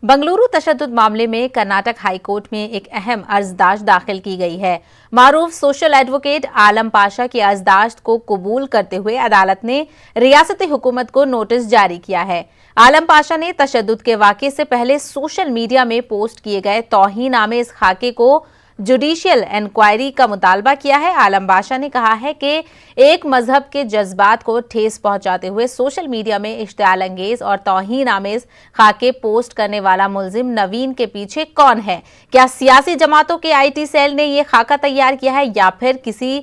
बंगलुरु तशद्दुद मामले में कर्नाटक हाईकोर्ट में एक अहम अर्जदाश्त दाखिल की गई है। मारूफ सोशल एडवोकेट आलम पाशा की अर्जदाश्त को कबूल करते हुए अदालत ने रियासती हुकूमत को नोटिस जारी किया है। आलम पाशा ने तशद्दुद के वाक़े से पहले सोशल मीडिया में पोस्ट किए गए तौहीन आमेज खाके को जुडिशियल इंक्वायरी का मुतालबा किया है। आलम पाशा ने कहा है कि एक मजहब के जज्बात को ठेस पहुंचाते हुए सोशल मीडिया में इश्तियाल अंगेज और तौहीन आमेज खाके पोस्ट करने वाला मुलजिम नवीन के पीछे कौन है? क्या सियासी जमातों के IT सेल ने यह खाका तैयार किया है या फिर किसी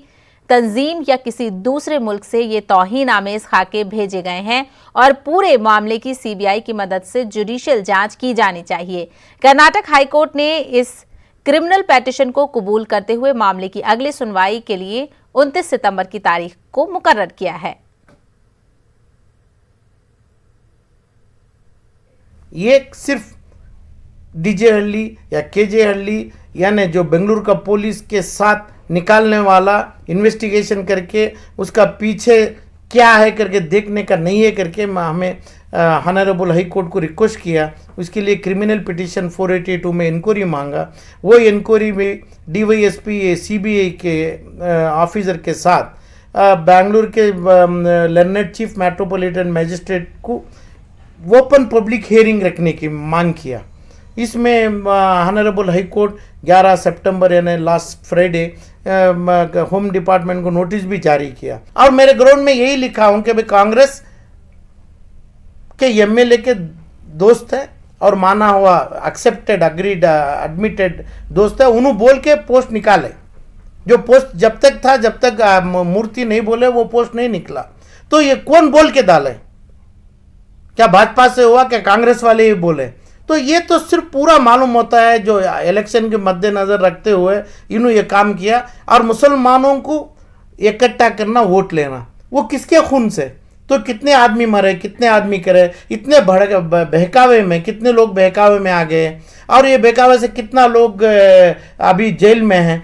तंजीम या किसी दूसरे मुल्क से ये तौहीन आमेज खाके भेजे गए हैं? और पूरे मामले की CBI की मदद से जुडिशियल जांच की जानी चाहिए। कर्नाटक हाईकोर्ट ने इस क्रिमिनल पेटिशन को कबूल करते हुए मामले की अगली सुनवाई के लिए 29 सितंबर की तारीख को मुकर्रर किया है। ये सिर्फ DJ हल्ली या KJ हल्ली यानी जो बेंगलुरु का पुलिस के साथ निकालने वाला इन्वेस्टिगेशन करके उसका पीछे क्या है करके देखने का नहीं है करके हमें ऑनरेबल हाई कोर्ट को रिक्वेस्ट किया। उसके लिए क्रिमिनल पिटीशन 482 में इंक्वायरी मांगा। वो इंक्वायरी में DYSP CBI के ऑफिसर के साथ बेंगलुरु के लर्नेड चीफ मेट्रोपॉलिटन मैजिस्ट्रेट को ओपन पब्लिक हियरिंग रखने की मांग किया। इसमें ऑनरेबल हाई कोर्ट 11 सितंबर यानी लास्ट फ्राइडे होम डिपार्टमेंट को नोटिस भी जारी किया। और मेरे ग्राउंड में यही लिखा हूं कि भाई कांग्रेस के MLA के दोस्त है और माना हुआ एक्सेप्टेड अग्रीड एडमिटेड दोस्त है, उन्होंने बोल के पोस्ट निकाले। जो पोस्ट जब तक था जब तक मूर्ति नहीं बोले वो पोस्ट नहीं निकला। तो ये कौन बोल के डाले? क्या भाजपा से हुआ? क्या कांग्रेस वाले ही बोले? तो ये तो सिर्फ पूरा मालूम होता है जो इलेक्शन के मद्देनजर रखते हुए इन्होंने ये काम किया। और मुसलमानों को इकट्ठा करना, वोट लेना, वो किसके खून से? तो कितने आदमी मरे, कितने आदमी करे, इतने बहकावे में कितने लोग बहकावे में आ गए और ये बहकावे से कितना लोग अभी जेल में हैं।